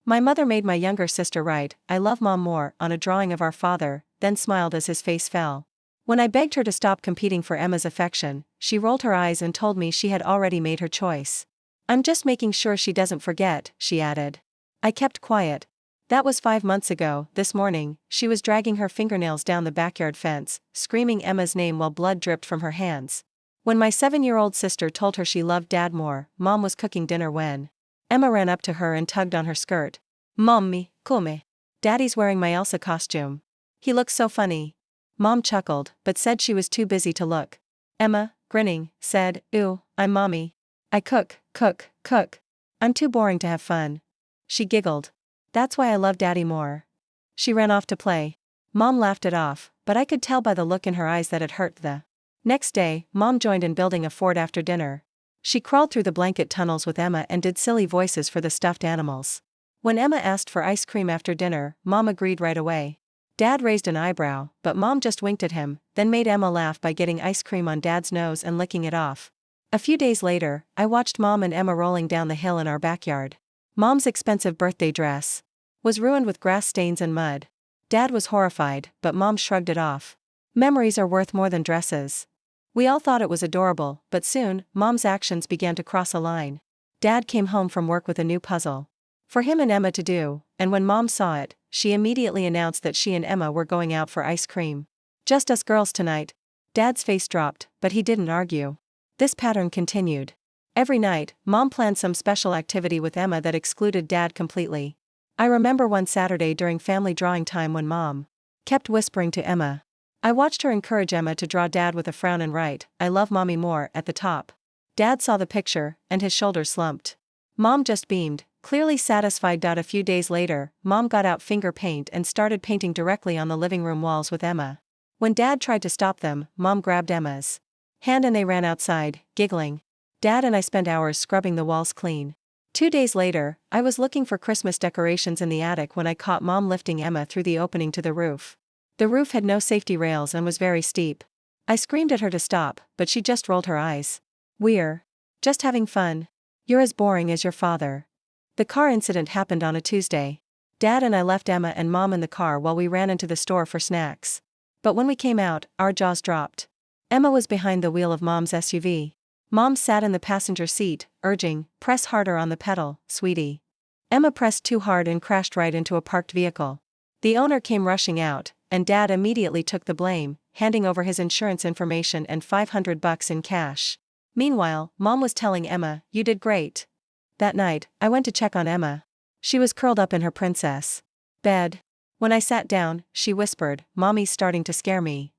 My mother made my younger sister write, "I love Mom more," on a drawing of our father, then smiled as his face fell. When I begged her to stop competing for Emma's affection, she rolled her eyes and told me she had already made her choice. "I'm just making sure she doesn't forget," she added. I kept quiet. That was 5 months ago. This morning, she was dragging her fingernails down the backyard fence, screaming Emma's name while blood dripped from her hands. When my 7-year-old sister told her she loved Dad more, Mom was cooking dinner when Emma ran up to her and tugged on her skirt. "Mommy, come. Daddy's wearing my Elsa costume. He looks so funny." Mom chuckled, but said she was too busy to look. Emma, grinning, said, "Ooh, I'm Mommy. I cook. I'm too boring to have fun." She giggled. "That's why I love Daddy more." She ran off to play. Mom laughed it off, but I could tell by the look in her eyes that it hurt. The next day, Mom joined in building a fort after dinner. She crawled through the blanket tunnels with Emma and did silly voices for the stuffed animals. When Emma asked for ice cream after dinner, Mom agreed right away. Dad raised an eyebrow, but Mom just winked at him, then made Emma laugh by getting ice cream on Dad's nose and licking it off. A few days later, I watched Mom and Emma rolling down the hill in our backyard. Mom's expensive birthday dress was ruined with grass stains and mud. Dad was horrified, but Mom shrugged it off. Memories are worth more than dresses. We all thought it was adorable, but soon, Mom's actions began to cross a line. Dad came home from work with a new puzzle for him and Emma to do, and when Mom saw it, she immediately announced that she and Emma were going out for ice cream. "Just us girls tonight." Dad's face dropped, but he didn't argue. This pattern continued. Every night, Mom planned some special activity with Emma that excluded Dad completely. I remember one Saturday during family drawing time when Mom kept whispering to Emma. I watched her encourage Emma to draw Dad with a frown and write, "I love Mommy more," at the top. Dad saw the picture, and his shoulders slumped. Mom just beamed, clearly satisfied. A few days later, Mom got out finger paint and started painting directly on the living room walls with Emma. When Dad tried to stop them, Mom grabbed Emma's hand and they ran outside, giggling. Dad and I spent hours scrubbing the walls clean. 2 days later, I was looking for Christmas decorations in the attic when I caught Mom lifting Emma through the opening to the roof. The roof had no safety rails and was very steep. I screamed at her to stop, but she just rolled her eyes. "We're just having fun. You're as boring as your father." The car incident happened on a Tuesday. Dad and I left Emma and Mom in the car while we ran into the store for snacks. But when we came out, our jaws dropped. Emma was behind the wheel of Mom's SUV. Mom sat in the passenger seat, urging, "Press harder on the pedal, sweetie." Emma pressed too hard and crashed right into a parked vehicle. The owner came rushing out, and Dad immediately took the blame, handing over his insurance information and $500 in cash. Meanwhile, Mom was telling Emma, "You did great." That night, I went to check on Emma. She was curled up in her princess bed. When I sat down, she whispered, "Mommy's starting to scare me."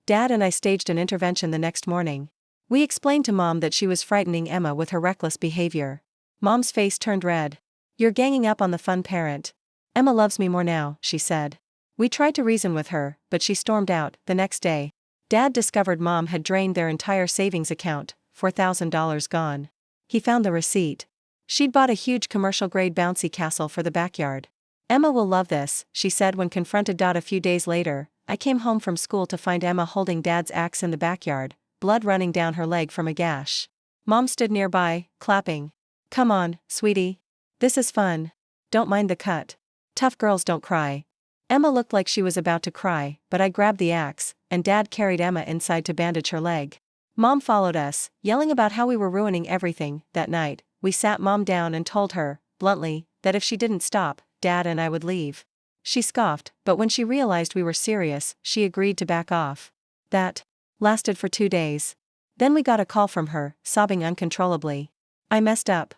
Dad and I staged an intervention the next morning. We explained to Mom that she was frightening Emma with her reckless behavior. Mom's face turned red. "You're ganging up on the fun parent. Emma loves me more now," she said. We tried to reason with her, but she stormed out. The next day, Dad discovered Mom had drained their entire savings account, $4,000 gone. He found the receipt. She'd bought a huge commercial-grade bouncy castle for the backyard. "Emma will love this," she said when confronted. A few days later, I came home from school to find Emma holding Dad's axe in the backyard, blood running down her leg from a gash. Mom stood nearby, clapping. "Come on, sweetie. This is fun. Don't mind the cut. Tough girls don't cry." Emma looked like she was about to cry, but I grabbed the axe, and Dad carried Emma inside to bandage her leg. Mom followed us, yelling about how we were ruining everything. That night, we sat Mom down and told her, bluntly, that if she didn't stop, Dad and I would leave. She scoffed, but when she realized we were serious, she agreed to back off. That lasted for 2 days. Then we got a call from her, sobbing uncontrollably. I messed up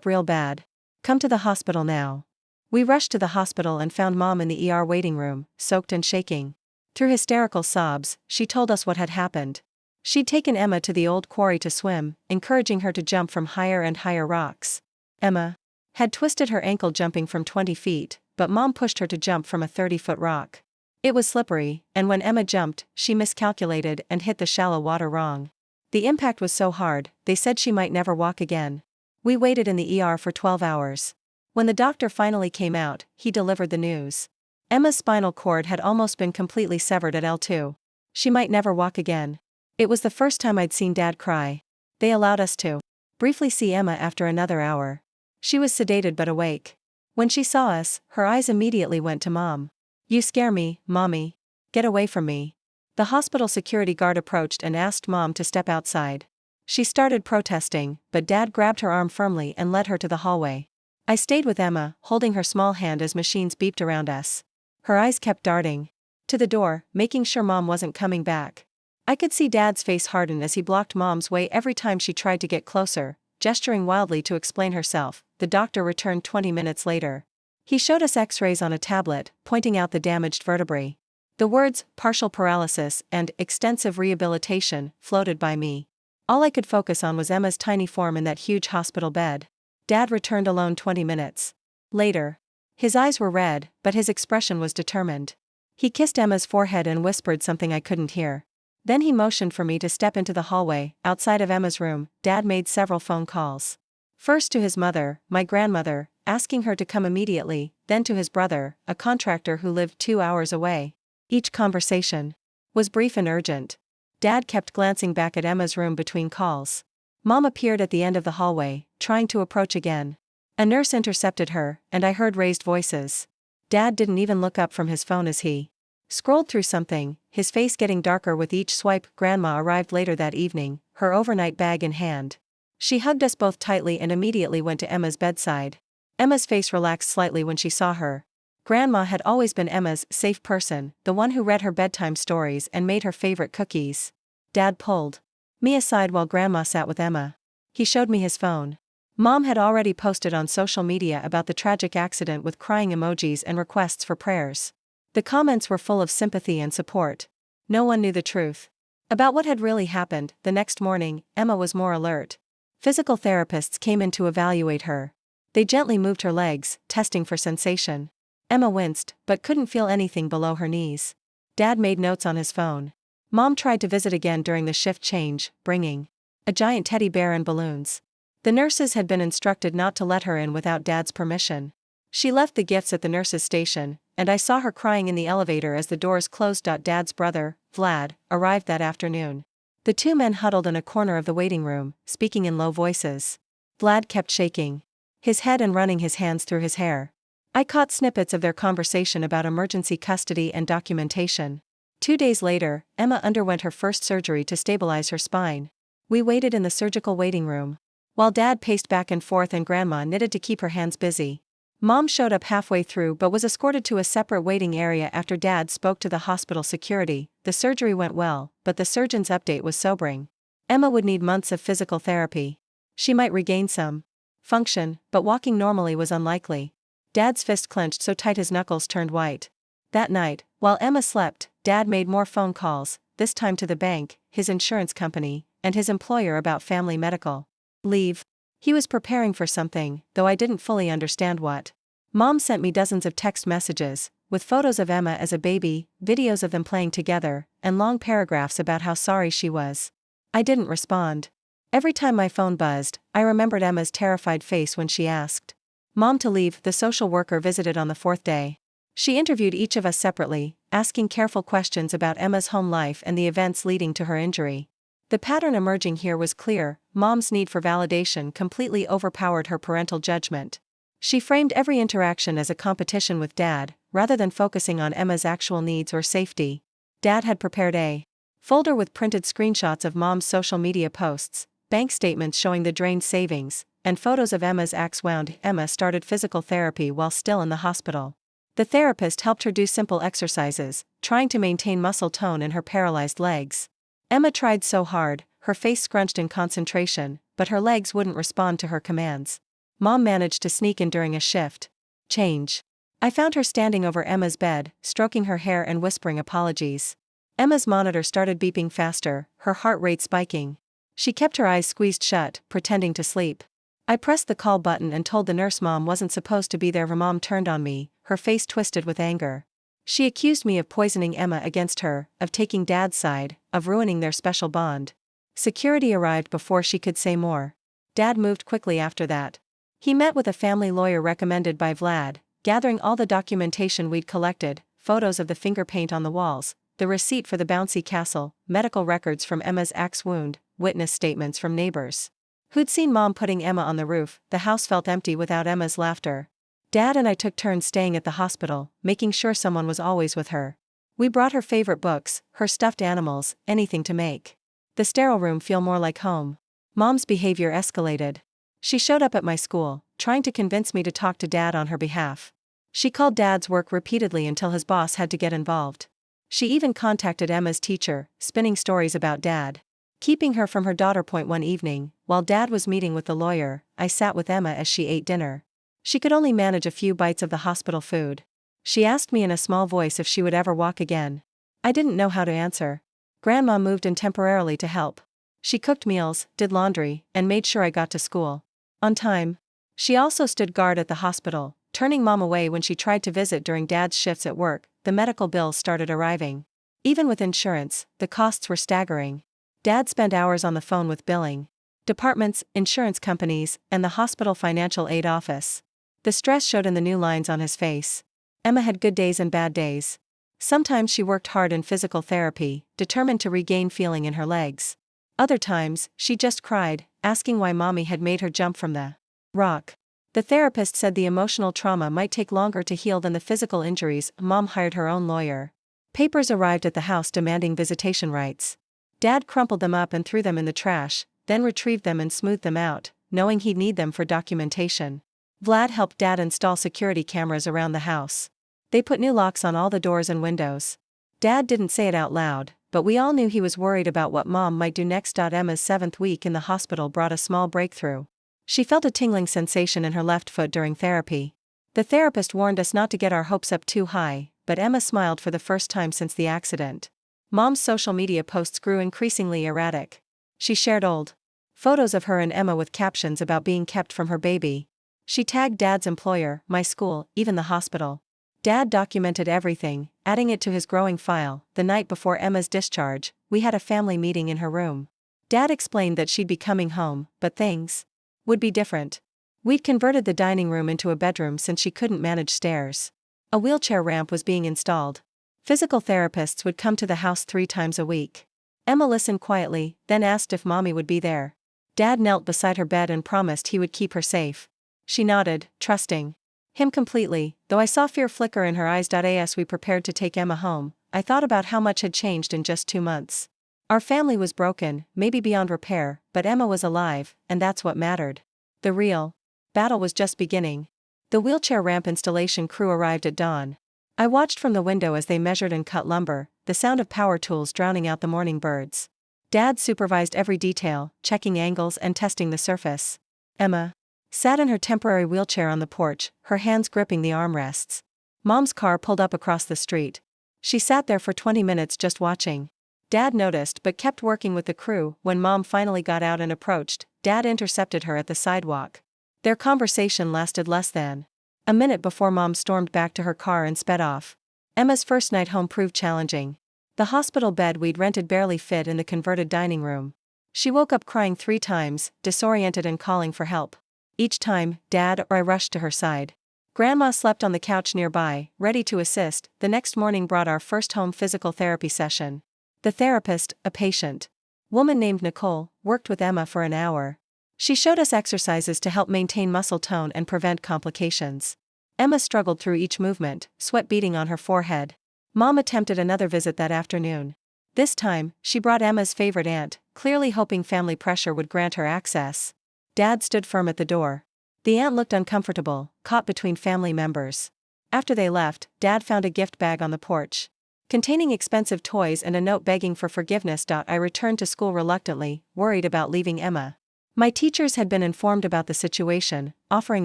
real bad. Come to the hospital now." We rushed to the hospital and found Mom in the ER waiting room, soaked and shaking. Through hysterical sobs, she told us what had happened. She'd taken Emma to the old quarry to swim, encouraging her to jump from higher and higher rocks. Emma had twisted her ankle jumping from 20 feet, but Mom pushed her to jump from a 30-foot rock. It was slippery, and when Emma jumped, she miscalculated and hit the shallow water wrong. The impact was so hard, they said she might never walk again. We waited in the ER for 12 hours. When the doctor finally came out, he delivered the news. Emma's spinal cord had almost been completely severed at L2. She might never walk again. It was the first time I'd seen Dad cry. They allowed us to briefly see Emma after another hour. She was sedated but awake. When she saw us, her eyes immediately went to Mom. "You scare me, Mommy. Get away from me." The hospital security guard approached and asked Mom to step outside. She started protesting, but Dad grabbed her arm firmly and led her to the hallway. I stayed with Emma, holding her small hand as machines beeped around us. Her eyes kept darting to the door, making sure Mom wasn't coming back. I could see Dad's face harden as he blocked Mom's way every time she tried to get closer, gesturing wildly to explain herself. The doctor returned 20 minutes later. He showed us x-rays on a tablet, pointing out the damaged vertebrae. The words, partial paralysis, and extensive rehabilitation, floated by me. All I could focus on was Emma's tiny form in that huge hospital bed. Dad returned alone 20 minutes later. His eyes were red, but his expression was determined. He kissed Emma's forehead and whispered something I couldn't hear. Then he motioned for me to step into the hallway. Outside of Emma's room, Dad made several phone calls. First to his mother, my grandmother, asking her to come immediately, then to his brother, a contractor who lived 2 hours away. Each conversation was brief and urgent. Dad kept glancing back at Emma's room between calls. Mom appeared at the end of the hallway, trying to approach again. A nurse intercepted her, and I heard raised voices. Dad didn't even look up from his phone as he scrolled through something, his face getting darker with each swipe. Grandma arrived later that evening, her overnight bag in hand. She hugged us both tightly and immediately went to Emma's bedside. Emma's face relaxed slightly when she saw her. Grandma had always been Emma's safe person, the one who read her bedtime stories and made her favorite cookies. Dad pulled me aside while Grandma sat with Emma. He showed me his phone. Mom had already posted on social media about the tragic accident with crying emojis and requests for prayers. The comments were full of sympathy and support. No one knew the truth about what had really happened. The next morning, Emma was more alert. Physical therapists came in to evaluate her. They gently moved her legs, testing for sensation. Emma winced, but couldn't feel anything below her knees. Dad made notes on his phone. Mom tried to visit again during the shift change, bringing a giant teddy bear and balloons. The nurses had been instructed not to let her in without Dad's permission. She left the gifts at the nurses' station, and I saw her crying in the elevator as the doors closed. Dad's brother, Vlad, arrived that afternoon. The two men huddled in a corner of the waiting room, speaking in low voices. Vlad kept shaking his head and running his hands through his hair. I caught snippets of their conversation about emergency custody and documentation. 2 days later, Emma underwent her first surgery to stabilize her spine. We waited in the surgical waiting room, while Dad paced back and forth and Grandma knitted to keep her hands busy. Mom showed up halfway through but was escorted to a separate waiting area after Dad spoke to the hospital security. The surgery went well, but the surgeon's update was sobering. Emma would need months of physical therapy. She might regain some function, but walking normally was unlikely. Dad's fist clenched so tight his knuckles turned white. That night, while Emma slept, Dad made more phone calls, this time to the bank, his insurance company, and his employer about family medical leave. He was preparing for something, though I didn't fully understand what. Mom sent me dozens of text messages, with photos of Emma as a baby, videos of them playing together, and long paragraphs about how sorry she was. I didn't respond. Every time my phone buzzed, I remembered Emma's terrified face when she asked Mom to leave. The social worker visited on the 4th day. She interviewed each of us separately, asking careful questions about Emma's home life and the events leading to her injury. The pattern emerging here was clear. Mom's need for validation completely overpowered her parental judgment. She framed every interaction as a competition with Dad, rather than focusing on Emma's actual needs or safety. Dad had prepared a folder with printed screenshots of Mom's social media posts, bank statements showing the drained savings, and photos of Emma's axe wound. Emma started physical therapy while still in the hospital. The therapist helped her do simple exercises, trying to maintain muscle tone in her paralyzed legs. Emma tried so hard, her face scrunched in concentration, but her legs wouldn't respond to her commands. Mom managed to sneak in during a shift change. I found her standing over Emma's bed, stroking her hair and whispering apologies. Emma's monitor started beeping faster, her heart rate spiking. She kept her eyes squeezed shut, pretending to sleep. I pressed the call button and told the nurse Mom wasn't supposed to be there. Her mom turned on me, her face twisted with anger. She accused me of poisoning Emma against her, of taking Dad's side, of ruining their special bond. Security arrived before she could say more. Dad moved quickly after that. He met with a family lawyer recommended by Vlad, gathering all the documentation we'd collected, photos of the finger paint on the walls, the receipt for the bouncy castle, medical records from Emma's axe wound, witness statements from neighbors who'd seen Mom putting Emma on the roof. The house felt empty without Emma's laughter. Dad and I took turns staying at the hospital, making sure someone was always with her. We brought her favorite books, her stuffed animals, anything to make the sterile room feel more like home. Mom's behavior escalated. She showed up at my school, trying to convince me to talk to Dad on her behalf. She called Dad's work repeatedly until his boss had to get involved. She even contacted Emma's teacher, spinning stories about Dad. Keeping her from her daughter. One evening, while Dad was meeting with the lawyer, I sat with Emma as she ate dinner. She could only manage a few bites of the hospital food. She asked me in a small voice if she would ever walk again. I didn't know how to answer. Grandma moved in temporarily to help. She cooked meals, did laundry, and made sure I got to school on time. She also stood guard at the hospital, turning Mom away when she tried to visit during Dad's shifts at work. The medical bills started arriving. Even with insurance, the costs were staggering. Dad spent hours on the phone with billing departments, insurance companies, and the hospital financial aid office. The stress showed in the new lines on his face. Emma had good days and bad days. Sometimes she worked hard in physical therapy, determined to regain feeling in her legs. Other times, she just cried, asking why Mommy had made her jump from the rock. The therapist said the emotional trauma might take longer to heal than the physical injuries. Mom hired her own lawyer. Papers arrived at the house demanding visitation rights. Dad crumpled them up and threw them in the trash, then retrieved them and smoothed them out, knowing he'd need them for documentation. Vlad helped Dad install security cameras around the house. They put new locks on all the doors and windows. Dad didn't say it out loud, but we all knew he was worried about what Mom might do next. Emma's 7th week in the hospital brought a small breakthrough. She felt a tingling sensation in her left foot during therapy. The therapist warned us not to get our hopes up too high, but Emma smiled for the first time since the accident. Mom's social media posts grew increasingly erratic. She shared old photos of her and Emma with captions about being kept from her baby. She tagged Dad's employer, my school, even the hospital. Dad documented everything, adding it to his growing file. The night before Emma's discharge, we had a family meeting in her room. Dad explained that she'd be coming home, but things would be different. We'd converted the dining room into a bedroom since she couldn't manage stairs. A wheelchair ramp was being installed. Physical therapists would come to the house 3 times a week. Emma listened quietly, then asked if Mommy would be there. Dad knelt beside her bed and promised he would keep her safe. She nodded, trusting him completely, though I saw fear flicker in her eyes. As we prepared to take Emma home, I thought about how much had changed in just 2 months. Our family was broken, maybe beyond repair, but Emma was alive, and that's what mattered. The real battle was just beginning. The wheelchair ramp installation crew arrived at dawn. I watched from the window as they measured and cut lumber, the sound of power tools drowning out the morning birds. Dad supervised every detail, checking angles and testing the surface. Emma sat in her temporary wheelchair on the porch, her hands gripping the armrests. Mom's car pulled up across the street. She sat there for 20 minutes just watching. Dad noticed but kept working with the crew. When Mom finally got out and approached, Dad intercepted her at the sidewalk. Their conversation lasted less than a minute before Mom stormed back to her car and sped off. Emma's first night home proved challenging. The hospital bed we'd rented barely fit in the converted dining room. She woke up crying 3 times, disoriented and calling for help. Each time, Dad or I rushed to her side. Grandma slept on the couch nearby, ready to assist. The next morning brought our first home physical therapy session. The therapist, a patient woman named Nicole, worked with Emma for an hour. She showed us exercises to help maintain muscle tone and prevent complications. Emma struggled through each movement, sweat beading on her forehead. Mom attempted another visit that afternoon. This time, she brought Emma's favorite aunt, clearly hoping family pressure would grant her access. Dad stood firm at the door. The aunt looked uncomfortable, caught between family members. After they left, Dad found a gift bag on the porch, containing expensive toys and a note begging for forgiveness. I returned to school reluctantly, worried about leaving Emma. My teachers had been informed about the situation, offering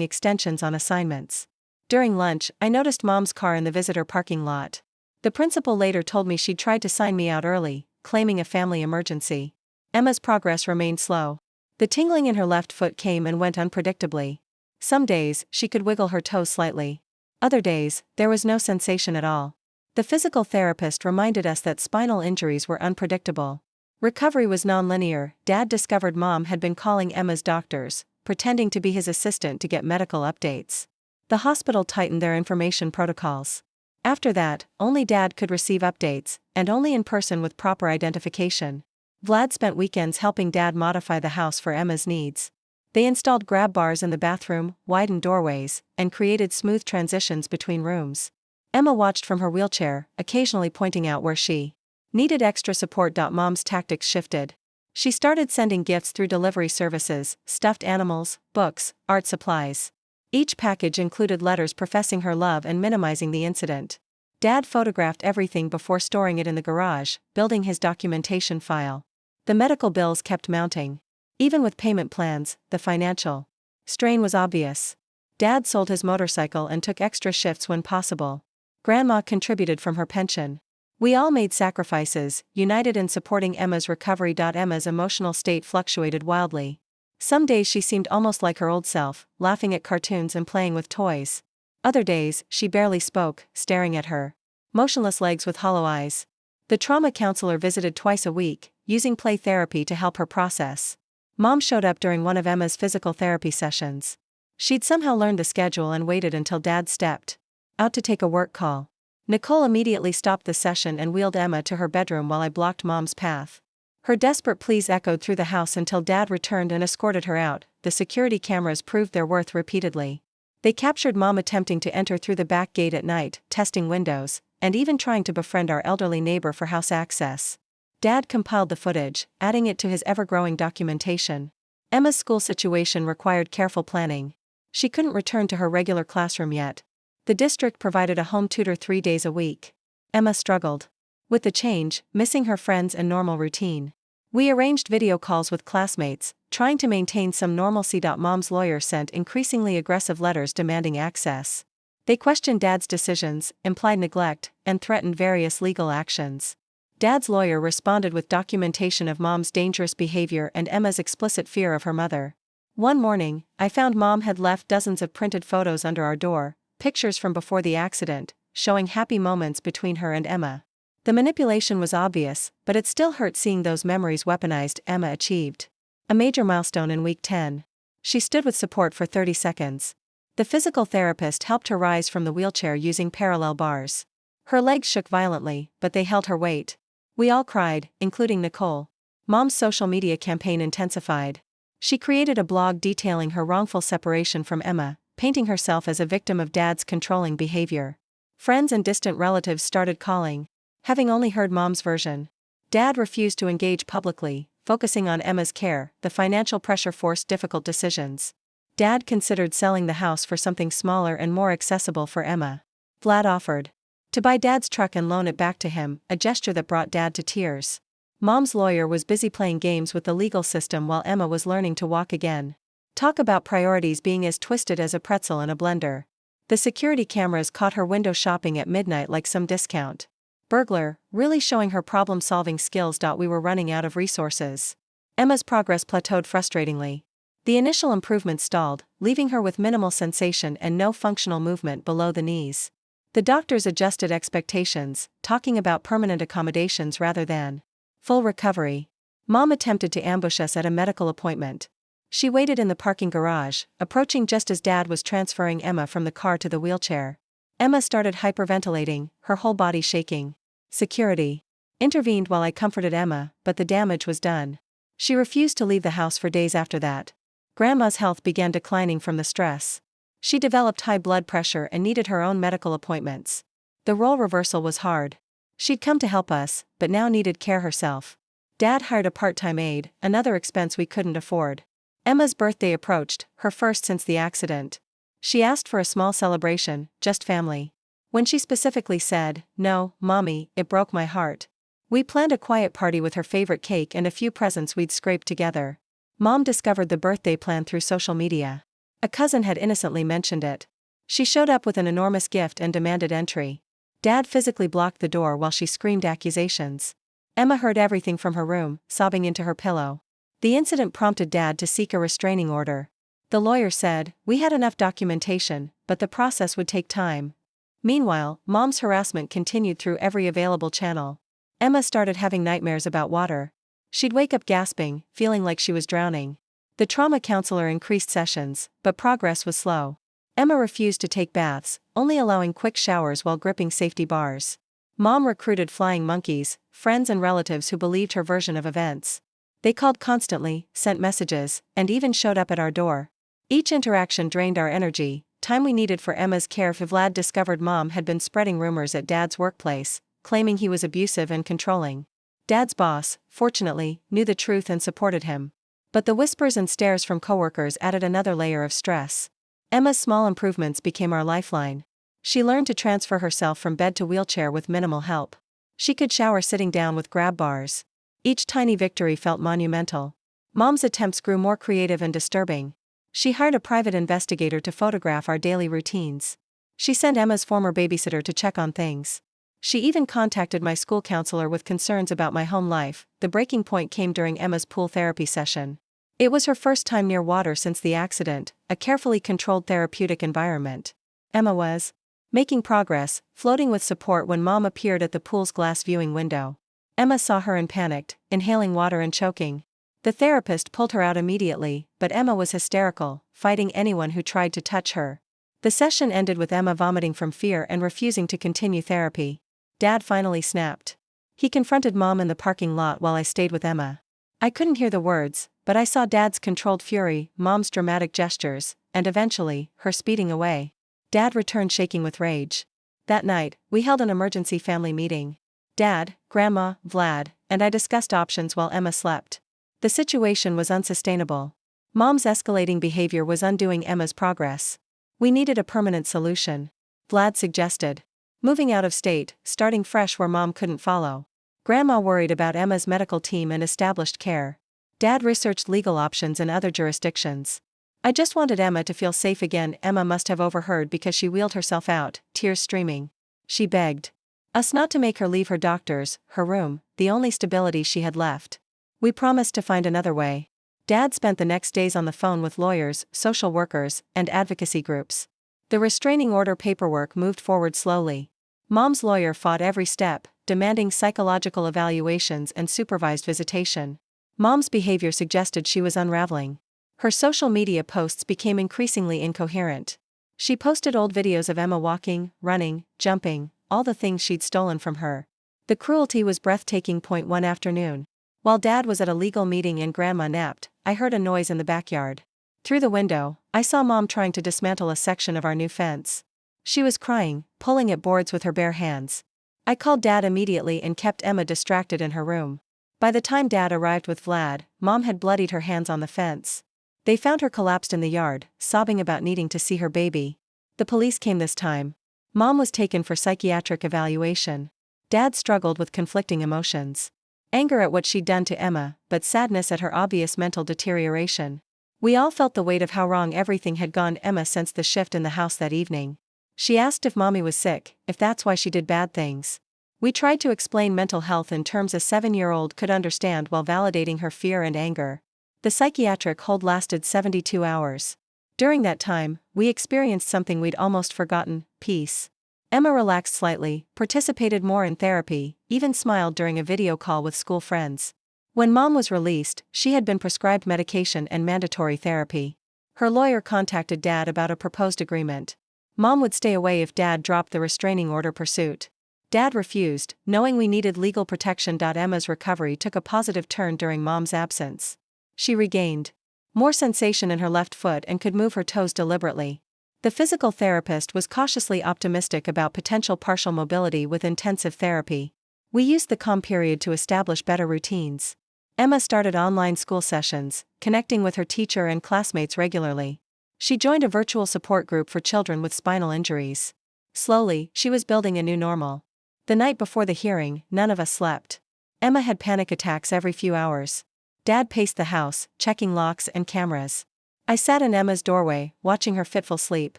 extensions on assignments. During lunch, I noticed Mom's car in the visitor parking lot. The principal later told me she'd tried to sign me out early, claiming a family emergency. Emma's progress remained slow. The tingling in her left foot came and went unpredictably. Some days, she could wiggle her toes slightly. Other days, there was no sensation at all. The physical therapist reminded us that spinal injuries were unpredictable. Recovery was nonlinear. Dad discovered Mom had been calling Emma's doctors, pretending to be his assistant to get medical updates. The hospital tightened their information protocols. After that, only Dad could receive updates, and only in person with proper identification. Vlad spent weekends helping Dad modify the house for Emma's needs. They installed grab bars in the bathroom, widened doorways, and created smooth transitions between rooms. Emma watched from her wheelchair, occasionally pointing out where she needed extra support. Mom's tactics shifted. She started sending gifts through delivery services: stuffed animals, books, art supplies. Each package included letters professing her love and minimizing the incident. Dad photographed everything before storing it in the garage, building his documentation file. The medical bills kept mounting. Even with payment plans, the financial strain was obvious. Dad sold his motorcycle and took extra shifts when possible. Grandma contributed from her pension. We all made sacrifices, united in supporting Emma's recovery. Emma's emotional state fluctuated wildly. Some days she seemed almost like her old self, laughing at cartoons and playing with toys. Other days, she barely spoke, staring at her motionless legs with hollow eyes. The trauma counselor visited twice a week, using play therapy to help her process. Mom showed up during one of Emma's physical therapy sessions. She'd somehow learned the schedule and waited until Dad stepped out to take a work call. Nicole immediately stopped the session and wheeled Emma to her bedroom while I blocked Mom's path. Her desperate pleas echoed through the house until Dad returned and escorted her out. The security cameras proved their worth repeatedly. They captured Mom attempting to enter through the back gate at night, testing windows, and even trying to befriend our elderly neighbor for house access. Dad compiled the footage, adding it to his ever-growing documentation. Emma's school situation required careful planning. She couldn't return to her regular classroom yet. The district provided a home tutor 3 days a week. Emma struggled with the change, missing her friends and normal routine. We arranged video calls with classmates, trying to maintain some normalcy. Mom's lawyer sent increasingly aggressive letters demanding access. They questioned Dad's decisions, implied neglect, and threatened various legal actions. Dad's lawyer responded with documentation of Mom's dangerous behavior and Emma's explicit fear of her mother. One morning, I found Mom had left dozens of printed photos under our door, pictures from before the accident, showing happy moments between her and Emma. The manipulation was obvious, but it still hurt seeing those memories weaponized. Emma achieved a major milestone in week 10. She stood with support for 30 seconds. The physical therapist helped her rise from the wheelchair using parallel bars. Her legs shook violently, but they held her weight. We all cried, including Nicole. Mom's social media campaign intensified. She created a blog detailing her wrongful separation from Emma, painting herself as a victim of Dad's controlling behavior. Friends and distant relatives started calling, having only heard Mom's version. Dad refused to engage publicly, focusing on Emma's care. The financial pressure forced difficult decisions. Dad considered selling the house for something smaller and more accessible for Emma. Vlad offered to buy Dad's truck and loan it back to him, a gesture that brought Dad to tears. Mom's lawyer was busy playing games with the legal system while Emma was learning to walk again. Talk about priorities being as twisted as a pretzel in a blender. The security cameras caught her window shopping at midnight like some discount burglar, really showing her problem-solving skills. We were running out of resources. Emma's progress plateaued frustratingly. The initial improvements stalled, leaving her with minimal sensation and no functional movement below the knees. The doctors adjusted expectations, talking about permanent accommodations rather than full recovery. Mom attempted to ambush us at a medical appointment. She waited in the parking garage, approaching just as Dad was transferring Emma from the car to the wheelchair. Emma started hyperventilating, her whole body shaking. Security intervened while I comforted Emma, but the damage was done. She refused to leave the house for days after that. Grandma's health began declining from the stress. She developed high blood pressure and needed her own medical appointments. The role reversal was hard. She'd come to help us, but now needed care herself. Dad hired a part-time aide, another expense we couldn't afford. Emma's birthday approached, her first since the accident. She asked for a small celebration, just family. When she specifically said, "No, Mommy," it broke my heart. We planned a quiet party with her favorite cake and a few presents we'd scraped together. Mom discovered the birthday plan through social media. A cousin had innocently mentioned it. She showed up with an enormous gift and demanded entry. Dad physically blocked the door while she screamed accusations. Emma heard everything from her room, sobbing into her pillow. The incident prompted Dad to seek a restraining order. The lawyer said, "We had enough documentation, but the process would take time." Meanwhile, Mom's harassment continued through every available channel. Emma started having nightmares about water. She'd wake up gasping, feeling like she was drowning. The trauma counselor increased sessions, but progress was slow. Emma refused to take baths, only allowing quick showers while gripping safety bars. Mom recruited flying monkeys, friends and relatives who believed her version of events. They called constantly, sent messages, and even showed up at our door. Each interaction drained our energy, time we needed for Emma's care. Vlad discovered Mom had been spreading rumors at Dad's workplace, claiming he was abusive and controlling. Dad's boss, fortunately, knew the truth and supported him. But the whispers and stares from coworkers added another layer of stress. Emma's small improvements became our lifeline. She learned to transfer herself from bed to wheelchair with minimal help. She could shower sitting down with grab bars. Each tiny victory felt monumental. Mom's attempts grew more creative and disturbing. She hired a private investigator to photograph our daily routines. She sent Emma's former babysitter to check on things. She even contacted my school counselor with concerns about my home life. The breaking point came during Emma's pool therapy session. It was her first time near water since the accident, a carefully controlled therapeutic environment. Emma was making progress, floating with support when Mom appeared at the pool's glass viewing window. Emma saw her and panicked, inhaling water and choking. The therapist pulled her out immediately, but Emma was hysterical, fighting anyone who tried to touch her. The session ended with Emma vomiting from fear and refusing to continue therapy. Dad finally snapped. He confronted Mom in the parking lot while I stayed with Emma. I couldn't hear the words, but I saw Dad's controlled fury, Mom's dramatic gestures, and eventually, her speeding away. Dad returned shaking with rage. That night, we held an emergency family meeting. Dad, Grandma, Vlad, and I discussed options while Emma slept. The situation was unsustainable. Mom's escalating behavior was undoing Emma's progress. We needed a permanent solution. Vlad suggested moving out of state, starting fresh where Mom couldn't follow. Grandma worried about Emma's medical team and established care. Dad researched legal options in other jurisdictions. I just wanted Emma to feel safe again. Emma must have overheard because she wheeled herself out, tears streaming. She begged us not to make her leave her doctors, her room, the only stability she had left. We promised to find another way. Dad spent the next days on the phone with lawyers, social workers, and advocacy groups. The restraining order paperwork moved forward slowly. Mom's lawyer fought every step, demanding psychological evaluations and supervised visitation. Mom's behavior suggested she was unraveling. Her social media posts became increasingly incoherent. She posted old videos of Emma walking, running, jumping, all the things she'd stolen from her. The cruelty was breathtaking. One afternoon, while Dad was at a legal meeting and Grandma napped, I heard a noise in the backyard. Through the window, I saw Mom trying to dismantle a section of our new fence. She was crying, pulling at boards with her bare hands. I called Dad immediately and kept Emma distracted in her room. By the time Dad arrived with Vlad, Mom had bloodied her hands on the fence. They found her collapsed in the yard, sobbing about needing to see her baby. The police came this time. Mom was taken for psychiatric evaluation. Dad struggled with conflicting emotions. Anger at what she'd done to Emma, but sadness at her obvious mental deterioration. We all felt the weight of how wrong everything had gone. Emma sensed the shift in the house that evening. She asked if Mommy was sick, if that's why she did bad things. We tried to explain mental health in terms a 7-year-old could understand while validating her fear and anger. The psychiatric hold lasted 72 hours. During that time, we experienced something we'd almost forgotten: peace. Emma relaxed slightly, participated more in therapy, even smiled during a video call with school friends. When Mom was released, she had been prescribed medication and mandatory therapy. Her lawyer contacted Dad about a proposed agreement. Mom would stay away if Dad dropped the restraining order pursuit. Dad refused, knowing we needed legal protection. Emma's recovery took a positive turn during Mom's absence. She regained more sensation in her left foot and could move her toes deliberately. The physical therapist was cautiously optimistic about potential partial mobility with intensive therapy. We used the calm period to establish better routines. Emma started online school sessions, connecting with her teacher and classmates regularly. She joined a virtual support group for children with spinal injuries. Slowly, she was building a new normal. The night before the hearing, none of us slept. Emma had panic attacks every few hours. Dad paced the house, checking locks and cameras. I sat in Emma's doorway, watching her fitful sleep.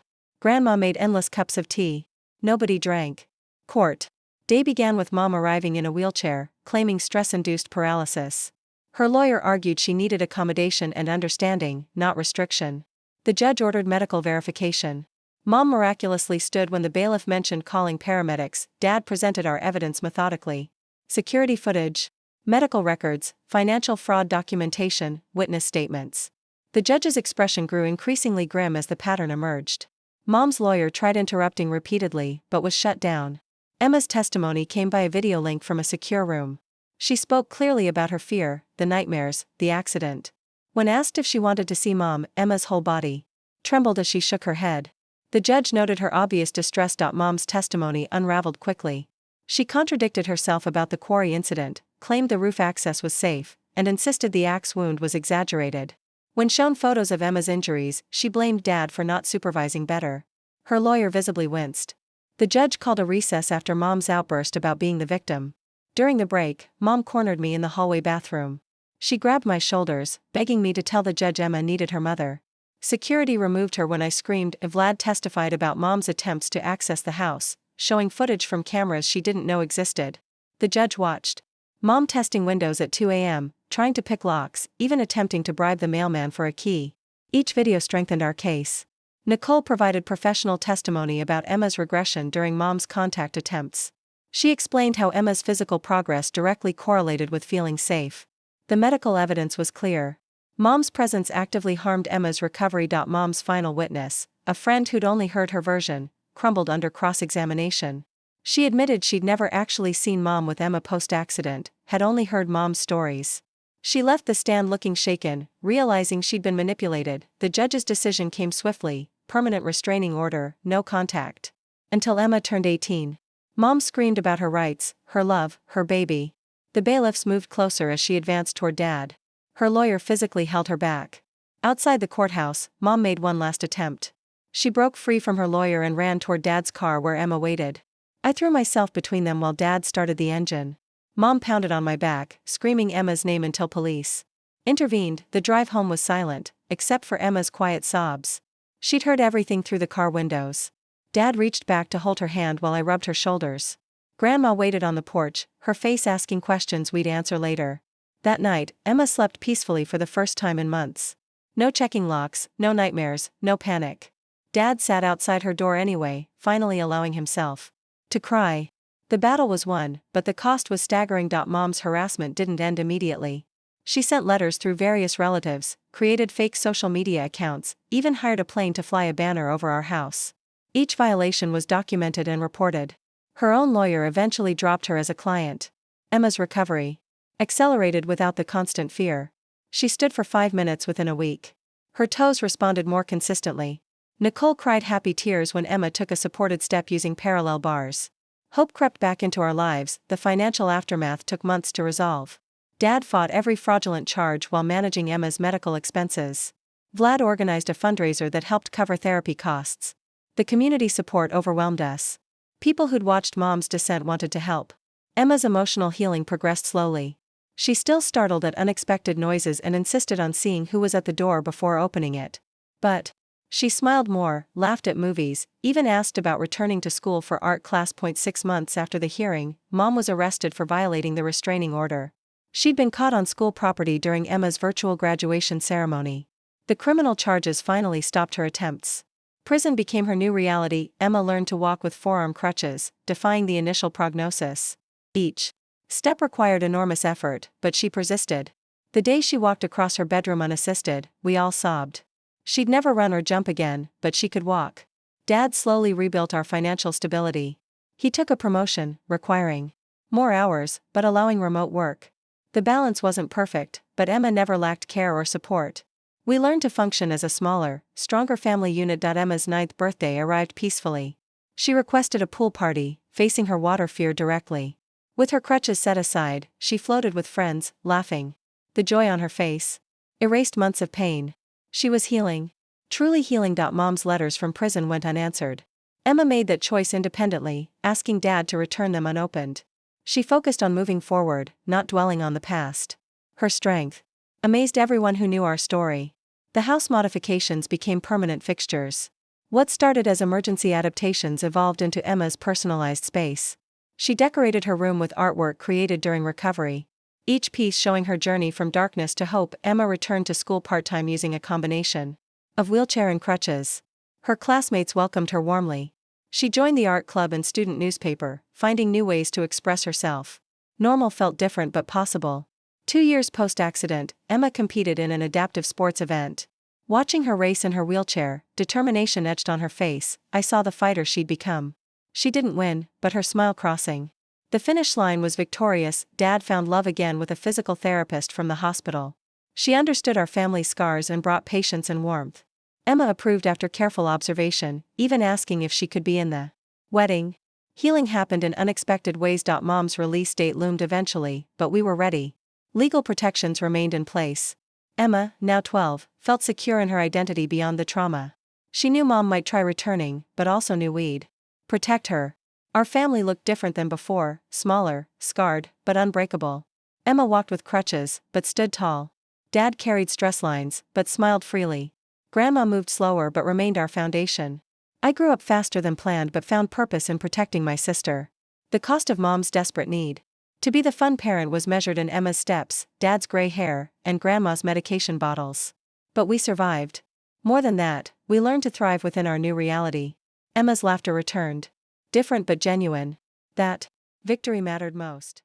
Grandma made endless cups of tea. Nobody drank. Court day began with Mom arriving in a wheelchair, claiming stress-induced paralysis. Her lawyer argued she needed accommodation and understanding, not restriction. The judge ordered medical verification. Mom miraculously stood when the bailiff mentioned calling paramedics. Dad presented our evidence methodically. Security footage, medical records, financial fraud documentation, witness statements. The judge's expression grew increasingly grim as the pattern emerged. Mom's lawyer tried interrupting repeatedly, but was shut down. Emma's testimony came by a video link from a secure room. She spoke clearly about her fear, the nightmares, the accident. When asked if she wanted to see Mom, Emma's whole body trembled as she shook her head. The judge noted her obvious distress. Mom's testimony unraveled quickly. She contradicted herself about the quarry incident, claimed the roof access was safe, and insisted the axe wound was exaggerated. When shown photos of Emma's injuries, she blamed Dad for not supervising better. Her lawyer visibly winced. The judge called a recess after Mom's outburst about being the victim. During the break, Mom cornered me in the hallway bathroom. She grabbed my shoulders, begging me to tell the judge Emma needed her mother. Security removed her when I screamed. Vlad testified about Mom's attempts to access the house, showing footage from cameras she didn't know existed. The judge watched Mom testing windows at 2 a.m., trying to pick locks, even attempting to bribe the mailman for a key. Each video strengthened our case. Nicole provided professional testimony about Emma's regression during Mom's contact attempts. She explained how Emma's physical progress directly correlated with feeling safe. The medical evidence was clear. Mom's presence actively harmed Emma's recovery. Mom's final witness, a friend who'd only heard her version, crumbled under cross-examination. She admitted she'd never actually seen Mom with Emma post-accident, had only heard Mom's stories. She left the stand looking shaken, realizing she'd been manipulated. The judge's decision came swiftly: permanent restraining order, no contact. Until Emma turned 18. Mom screamed about her rights, her love, her baby. The bailiffs moved closer as she advanced toward Dad. Her lawyer physically held her back. Outside the courthouse, Mom made one last attempt. She broke free from her lawyer and ran toward Dad's car where Emma waited. I threw myself between them while Dad started the engine. Mom pounded on my back, screaming Emma's name until police intervened. The drive home was silent, except for Emma's quiet sobs. She'd heard everything through the car windows. Dad reached back to hold her hand while I rubbed her shoulders. Grandma waited on the porch, her face asking questions we'd answer later. That night, Emma slept peacefully for the first time in months. No checking locks, no nightmares, no panic. Dad sat outside her door anyway, finally allowing himself to cry. The battle was won, but the cost was staggering. Mom's harassment didn't end immediately. She sent letters through various relatives, created fake social media accounts, even hired a plane to fly a banner over our house. Each violation was documented and reported. Her own lawyer eventually dropped her as a client. Emma's recovery accelerated without the constant fear. She stood for 5 minutes within a week. Her toes responded more consistently. Nicole cried happy tears when Emma took a supported step using parallel bars. Hope crept back into our lives. The financial aftermath took months to resolve. Dad fought every fraudulent charge while managing Emma's medical expenses. Vlad organized a fundraiser that helped cover therapy costs. The community support overwhelmed us. People who'd watched Mom's descent wanted to help. Emma's emotional healing progressed slowly. She still startled at unexpected noises and insisted on seeing who was at the door before opening it. But she smiled more, laughed at movies, even asked about returning to school for art class. 6 months after the hearing, Mom was arrested for violating the restraining order. She'd been caught on school property during Emma's virtual graduation ceremony. The criminal charges finally stopped her attempts. Prison became her new reality. Emma learned to walk with forearm crutches, defying the initial prognosis. Each step required enormous effort, but she persisted. The day she walked across her bedroom unassisted, we all sobbed. She'd never run or jump again, but she could walk. Dad slowly rebuilt our financial stability. He took a promotion, requiring more hours, but allowing remote work. The balance wasn't perfect, but Emma never lacked care or support. We learned to function as a smaller, stronger family unit. Emma's 9th birthday arrived peacefully. She requested a pool party, facing her water fear directly. With her crutches set aside, she floated with friends, laughing. The joy on her face erased months of pain. She was healing. Truly healing. Mom's letters from prison went unanswered. Emma made that choice independently, asking Dad to return them unopened. She focused on moving forward, not dwelling on the past. Her strength amazed everyone who knew our story. The house modifications became permanent fixtures. What started as emergency adaptations evolved into Emma's personalized space. She decorated her room with artwork created during recovery. Each piece showing her journey from darkness to hope. Emma returned to school part-time using a combination of wheelchair and crutches. Her classmates welcomed her warmly. She joined the art club and student newspaper, finding new ways to express herself. Normal felt different but possible. 2 years post-accident, Emma competed in an adaptive sports event. Watching her race in her wheelchair, determination etched on her face, I saw the fighter she'd become. She didn't win, but her smile crossing The finish line was victorious. Dad found love again with a physical therapist from the hospital. She understood our family scars and brought patience and warmth. Emma approved after careful observation, even asking if she could be in the wedding. Healing happened in unexpected ways. Mom's release date loomed eventually, but we were ready. Legal protections remained in place. Emma, now 12, felt secure in her identity beyond the trauma. She knew Mom might try returning, but also knew we'd protect her. Our family looked different than before, smaller, scarred, but unbreakable. Emma walked with crutches, but stood tall. Dad carried stress lines, but smiled freely. Grandma moved slower but remained our foundation. I grew up faster than planned but found purpose in protecting my sister. The cost of Mom's desperate need to be the fun parent was measured in Emma's steps, Dad's gray hair, and Grandma's medication bottles. But we survived. More than that, we learned to thrive within our new reality. Emma's laughter returned. Different but genuine. That victory mattered most.